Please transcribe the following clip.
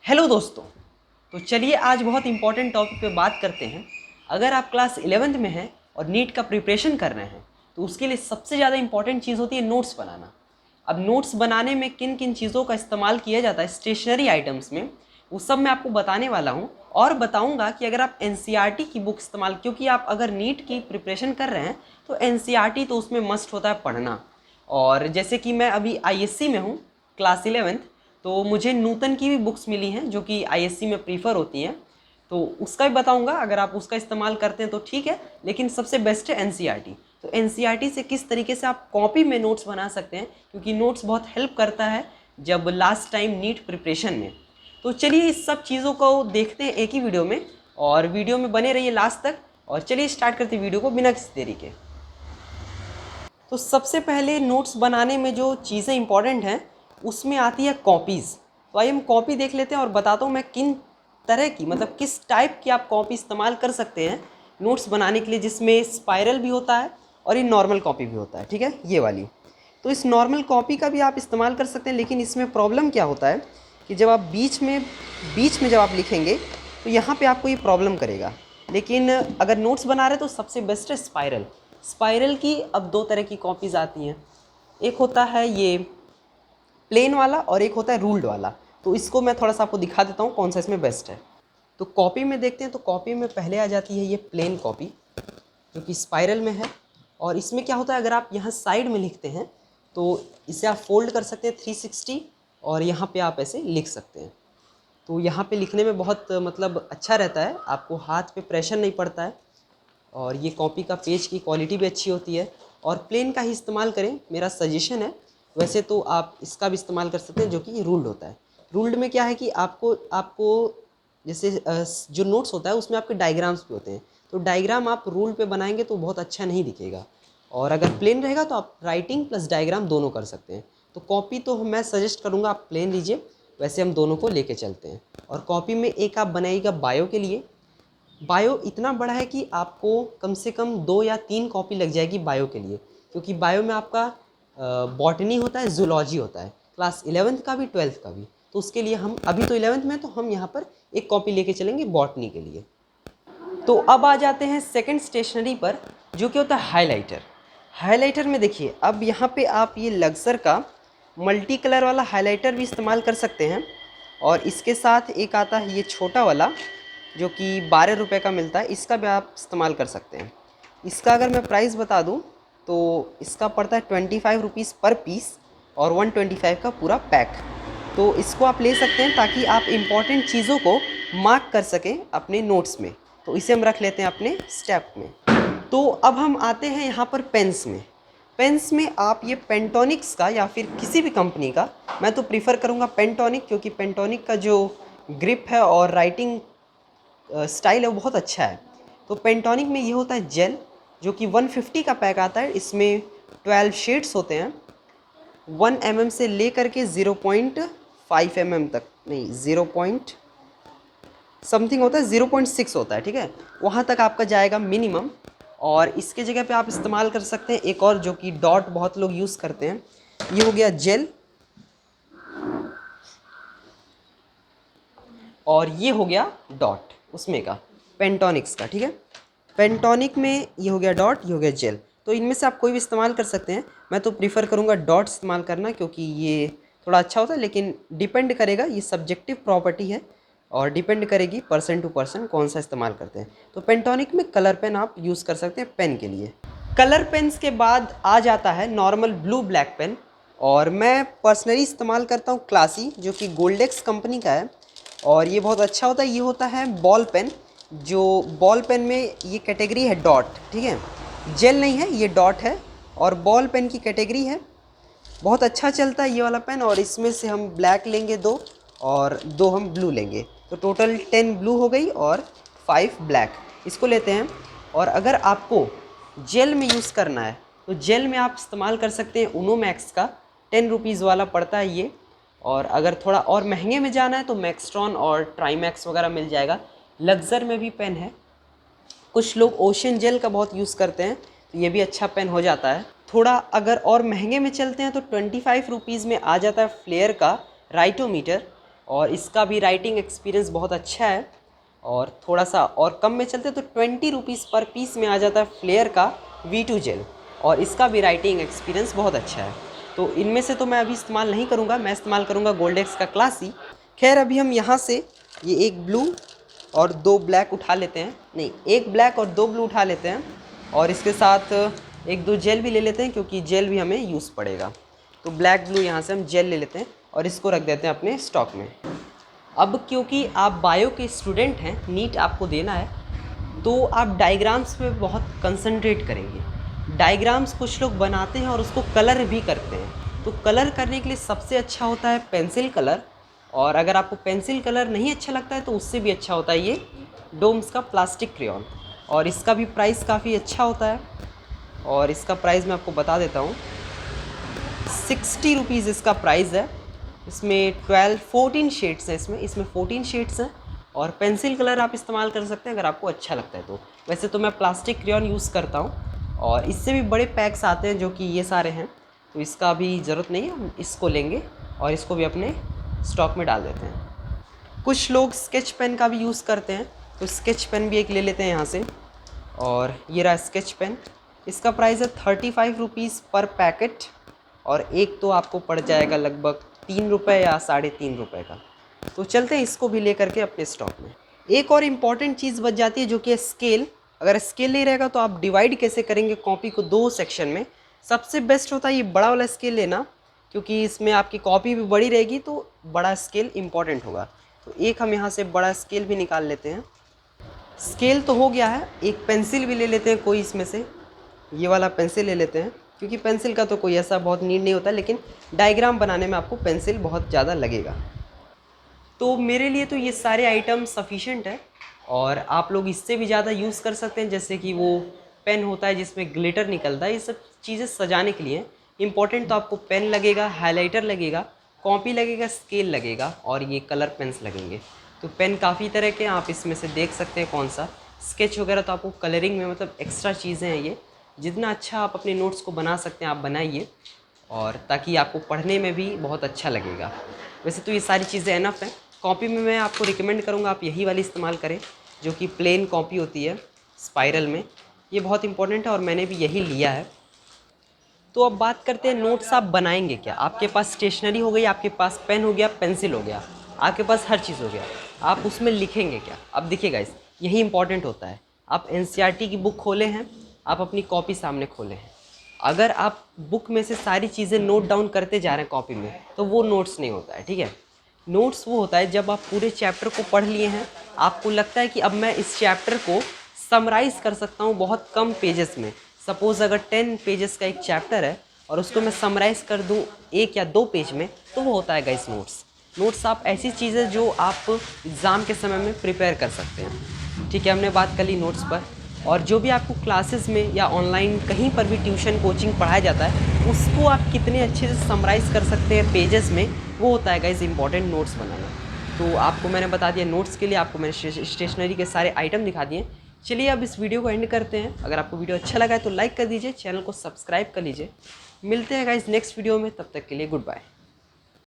Hello दोस्तों। तो चलिए आज बहुत इंपॉर्टेंट टॉपिक पे बात करते हैं। अगर आप क्लास 11th में हैं और नीट का प्रिपरेशन कर रहे हैं तो उसके लिए सबसे ज़्यादा इंपॉर्टेंट चीज़ होती है नोट्स बनाना। अब नोट्स बनाने में किन किन चीज़ों का इस्तेमाल किया जाता है स्टेशनरी आइटम्स में, वो सब मैं आपको बताने वाला हूँ और बताऊँगा कि अगर आप NCERT की बुक इस्तेमाल, क्योंकि आप अगर नीट की प्रिपरेशन कर रहे हैं तो NCERT तो उसमें मस्ट होता है पढ़ना। और जैसे कि मैं अभी ISC में हूँ क्लास 11th, तो मुझे नूतन की भी बुक्स मिली हैं जो कि ISC में प्रीफर होती हैं, तो उसका भी बताऊंगा। अगर आप उसका इस्तेमाल करते हैं तो ठीक है, लेकिन सबसे बेस्ट है NCERT। तो NCERT से किस तरीके से आप कॉपी में नोट्स बना सकते हैं, क्योंकि नोट्स बहुत हेल्प करता है जब लास्ट टाइम नीट प्रिपरेशन में। तो चलिए इस सब चीज़ों को देखते हैं एक ही वीडियो में, और वीडियो में बने रहिए लास्ट तक। और चलिए स्टार्ट करते हैं वीडियो को बिना किसी देरी के। तो सबसे पहले नोट्स बनाने में जो चीज़ें इंपॉर्टेंट हैं उसमें आती है कॉपीज़। तो आइए हम कॉपी देख लेते हैं और बताता हूँ मैं किन तरह की, मतलब किस टाइप की आप कॉपी इस्तेमाल कर सकते हैं नोट्स बनाने के लिए, जिसमें स्पाइरल भी होता है और ये नॉर्मल कॉपी भी होता है। ठीक है, ये वाली। तो इस नॉर्मल कॉपी का भी आप इस्तेमाल कर सकते हैं, लेकिन इसमें प्रॉब्लम क्या होता है कि जब आप बीच में जब आप लिखेंगे तो यहाँ पे आपको ये प्रॉब्लम करेगा। लेकिन अगर नोट्स बना रहे तो सबसे बेस्ट है स्पाइरल। स्पाइरल की अब दो तरह की कॉपीज़ आती हैं, एक होता है ये प्लेन वाला और एक होता है रूल्ड वाला। तो इसको मैं थोड़ा सा आपको दिखा देता हूँ कौन सा इसमें बेस्ट है। तो कॉपी में देखते हैं, तो कॉपी में पहले आ जाती है ये प्लेन कॉपी जो कि स्पाइरल में है। और इसमें क्या होता है, अगर आप यहाँ साइड में लिखते हैं तो इसे आप फोल्ड कर सकते हैं 360 और यहाँ पे आप ऐसे लिख सकते हैं। तो यहाँ पे लिखने में बहुत मतलब अच्छा रहता है, आपको हाथ पे प्रेशर नहीं पड़ता है, और ये कॉपी का पेज की क्वालिटी भी अच्छी होती है। और प्लेन का ही इस्तेमाल करें, मेरा सजेशन है। वैसे तो आप इसका भी इस्तेमाल कर सकते हैं जो कि रूल्ड होता है। रूल्ड में क्या है कि आपको आपको जैसे जो नोट्स होता है उसमें आपके डायग्राम्स भी होते हैं, तो डायग्राम आप रूल पे बनाएंगे तो बहुत अच्छा नहीं दिखेगा। और अगर प्लेन रहेगा तो आप राइटिंग प्लस डायग्राम दोनों कर सकते हैं। तो कॉपी तो मैं सजेस्ट करूँगा आप प्लेन लीजिए, वैसे हम दोनों को लेके चलते हैं। और कॉपी में एक आप बनाइएगा बायो के लिए। बायो इतना बड़ा है कि आपको कम से कम 2 या 3 कॉपी लग जाएगी बायो के लिए, क्योंकि बायो में आपका बॉटनी होता है, जूलॉजी होता है, क्लास 11th का भी 12th का भी। तो उसके लिए हम अभी तो 11th में, तो हम यहाँ पर एक कॉपी लेके चलेंगे बॉटनी के लिए। तो अब आ जाते हैं सेकंड स्टेशनरी पर, जो कि होता है हाइलाइटर। हाइलाइटर में देखिए, अब यहाँ पे आप ये लक्सर का मल्टी कलर वाला हाइलाइटर भी इस्तेमाल कर सकते हैं। और इसके साथ एक आता है ये छोटा वाला जो कि 12 रुपये का मिलता है, इसका भी आप इस्तेमाल कर सकते हैं। इसका अगर मैं प्राइस बता दूं तो इसका पड़ता है 25 रुपीज़ पर पीस और 125 का पूरा पैक। तो इसको आप ले सकते हैं ताकि आप इम्पॉर्टेंट चीज़ों को मार्क कर सकें अपने नोट्स में। तो इसे हम रख लेते हैं अपने स्टेप में। तो अब हम आते हैं यहाँ पर पेन्स में। पेन्स में आप ये पेंटोनिक्स का या फिर किसी भी कंपनी का, मैं तो प्रीफर करूँगा पेंटोनिक, क्योंकि पेंटोनिक का जो ग्रिप है और राइटिंग स्टाइल है वो बहुत अच्छा है। तो पेंटोनिक में ये होता है जेल, जो कि 150 का पैक आता है। इसमें 12 शेड्स होते हैं, 1 mm से ले करके 0.5 mm तक, नहीं 0 समथिंग होता है, 0.6 होता है, ठीक है, वहाँ तक आपका जाएगा मिनिमम। और इसके जगह पे आप इस्तेमाल कर सकते हैं एक और, जो कि डॉट बहुत लोग यूज़ करते हैं। ये हो गया जेल और ये हो गया डॉट उसमें का, पेंटोनिक्स का। ठीक है, पेंटोनिक में ये हो गया डॉट, ये हो गया जेल। तो इनमें से आप कोई भी इस्तेमाल कर सकते हैं। मैं तो प्रीफर करूँगा डॉट इस्तेमाल करना, क्योंकि ये थोड़ा अच्छा होता है, लेकिन डिपेंड करेगा, ये सब्जेक्टिव प्रॉपर्टी है और डिपेंड करेगी पर्सन टू पर्सन कौन सा इस्तेमाल करते हैं। तो पेंटोनिक में कलर पेन आप यूज़ कर सकते हैं पेन के लिए। कलर पेन्स के बाद आ जाता है नॉर्मल ब्लू ब्लैक पेन, और मैं पर्सनली इस्तेमाल करता हूँ क्लासी, जो कि गोल्डेक्स कंपनी का है और ये बहुत अच्छा होता है। ये होता है बॉल पेन, जो बॉल पेन में ये कैटेगरी है डॉट, ठीक है, जेल नहीं है, ये डॉट है और बॉल पेन की कैटेगरी है। बहुत अच्छा चलता है ये वाला पेन, और इसमें से हम ब्लैक लेंगे 2 और 2 हम ब्लू लेंगे, तो टोटल 10 ब्लू हो गई और 5 ब्लैक, इसको लेते हैं। और अगर आपको जेल में यूज़ करना है तो जेल में आप इस्तेमाल कर सकते हैं उनो मैक्स का, 10 रुपीज़ वाला पड़ता है ये। और अगर थोड़ा और महंगे में जाना है तो मैक्सट्रॉन और ट्राईमैक्स वगैरह मिल जाएगा। लक्सर में भी पेन है, कुछ लोग ओशन जेल का बहुत यूज़ करते हैं, तो ये भी अच्छा पेन हो जाता है। थोड़ा अगर और महंगे में चलते हैं तो 25 रुपीज़ में आ जाता है फ्लेयर का राइटोमीटर, और इसका भी राइटिंग एक्सपीरियंस बहुत अच्छा है। और थोड़ा सा और कम में चलते तो 20 रुपीज़ पर पीस में आ जाता है फ्लेयर का V2 जेल, और इसका भी राइटिंग एक्सपीरियंस बहुत अच्छा है। तो इनमें से तो मैं अभी इस्तेमाल नहीं करूँगा, मैं इस्तेमाल करूँगा गोल्डेक्स का क्लासी। खैर अभी हम यहाँ से ये एक ब्लू और 2 ब्लैक उठा लेते हैं, नहीं एक ब्लैक और 2 ब्लू उठा लेते हैं, और इसके साथ 1-2 जेल भी ले लेते हैं क्योंकि जेल भी हमें यूज़ पड़ेगा। तो ब्लैक ब्लू यहाँ से हम जेल ले लेते हैं और इसको रख देते हैं अपने स्टॉक में। अब क्योंकि आप बायो के स्टूडेंट हैं, नीट आपको देना है, तो आप डायग्राम्स पे बहुत कंसंट्रेट करेंगे। डायग्राम्स कुछ लोग बनाते हैं और उसको कलर भी करते हैं, तो कलर करने के लिए सबसे अच्छा होता है पेंसिल कलर। और अगर आपको पेंसिल कलर नहीं अच्छा लगता है तो उससे भी अच्छा होता है ये डोम्स का प्लास्टिक क्रेयॉन, और इसका भी प्राइस काफ़ी अच्छा होता है। और इसका प्राइस मैं आपको बता देता हूँ, 60 रुपीज़ इसका प्राइस है। इसमें 14 शेड्स हैं, इसमें 14 शेड्स हैं, और पेंसिल कलर आप इस्तेमाल कर सकते हैं अगर आपको अच्छा लगता है तो। वैसे तो मैं प्लास्टिक क्रेयॉन यूज़ करता हूँ, और इससे भी बड़े पैक्स आते हैं जो कि ये सारे हैं, तो इसका भी ज़रूरत नहीं है। हम इसको लेंगे और इसको भी अपने स्टॉक में डाल देते हैं। कुछ लोग स्केच पेन का भी यूज़ करते हैं, तो स्केच पेन भी एक ले लेते हैं यहाँ से। और ये रहा स्केच पेन, इसका प्राइस है 35 रुपीज़ पर पैकेट, और एक तो आपको पड़ जाएगा लगभग 3 रुपये या 3.5 रुपये का। तो चलते हैं इसको भी ले करके अपने स्टॉक में। एक और इम्पॉर्टेंट चीज़ बच जाती है जो कि है स्केल। अगर स्केल नहीं रहेगा तो आप डिवाइड कैसे करेंगे कॉपी को 2 सेक्शन में। सबसे बेस्ट होता है ये बड़ा वाला स्केल लेना, क्योंकि इसमें आपकी कॉपी भी बड़ी रहेगी, तो बड़ा स्केल इम्पॉर्टेंट होगा। तो एक हम यहाँ से बड़ा स्केल भी निकाल लेते हैं। स्केल तो हो गया है, एक पेंसिल भी ले लेते हैं कोई इसमें से। ये वाला पेंसिल ले लेते हैं, क्योंकि पेंसिल का तो कोई ऐसा बहुत नीड नहीं होता, लेकिन डायग्राम बनाने में आपको पेंसिल बहुत ज़्यादा लगेगा। तो मेरे लिए तो ये सारे आइटम सफिशेंट है, और आप लोग इससे भी ज़्यादा यूज़ कर सकते हैं। जैसे कि वो पेन होता है जिसमें ग्लिटर निकलता है, ये सब चीज़ें सजाने के लिए इम्पॉर्टेंट तो आपको पेन लगेगा, हाइलाइटर लगेगा, कॉपी लगेगा, स्केल लगेगा, और ये कलर पेन्स लगेंगे। तो पेन काफ़ी तरह के हैं, आप इसमें से देख सकते हैं कौन सा। स्केच वगैरह तो आपको कलरिंग में मतलब एक्स्ट्रा चीज़ें हैं ये, जितना अच्छा आप अपने नोट्स को बना सकते हैं आप बनाइए, और ताकि आपको पढ़ने में भी बहुत अच्छा लगेगा। वैसे तो ये सारी चीज़ें इनफ हैं। कॉपी में मैं आपको रिकमेंड करूँगा आप यही वाली इस्तेमाल करें, जो कि प्लेन कॉपी होती है स्पाइरल में। ये बहुत इंपॉर्टेंट है और मैंने भी यही लिया है। तो अब बात करते हैं नोट्स आप बनाएंगे क्या। आपके पास स्टेशनरी हो गई, आपके पास पेन हो गया, पेंसिल हो गया, आपके पास हर चीज़ हो गया, आप उसमें लिखेंगे क्या। अब देखिए गाइस, यही इंपॉर्टेंट होता है। आप NCERT की बुक खोले हैं, आप अपनी कॉपी सामने खोले हैं, अगर आप बुक में से सारी चीज़ें नोट डाउन करते जा रहे हैं कॉपी में, तो वो नोट्स नहीं होता है, ठीक है। नोट्स वो होता है जब आप पूरे चैप्टर को पढ़ लिए हैं, आपको लगता है कि अब मैं इस चैप्टर को समराइज़ कर सकता हूँ बहुत कम पेजेस में। सपोज़ अगर 10 पेजेस का एक चैप्टर है और उसको मैं समराइज़ कर दूँ 1 या 2 पेज में, तो वो होता है गाइस नोट्स। नोट्स आप ऐसी चीज़ें जो आप एग्ज़ाम के समय में प्रिपेयर कर सकते हैं, ठीक है। हमने बात कर ली नोट्स पर, और जो भी आपको क्लासेस में या ऑनलाइन कहीं पर भी ट्यूशन कोचिंग पढ़ाया जाता है, उसको आप कितने अच्छे से समराइज़ कर सकते हैं पेजेस में, वो होता है गाइस इंपॉर्टेंट नोट्स बनाना। तो आपको मैंने बता दिया नोट्स के लिए, आपको मैंने स्टेशनरी के सारे आइटम दिखा दिए। चलिए अब इस वीडियो को एंड करते हैं। अगर आपको वीडियो अच्छा लगा है तो लाइक कर दीजिए, चैनल को सब्सक्राइब कर लीजिए। मिलते हैं गाइस नेक्स्ट वीडियो में, तब तक के लिए गुड बाय।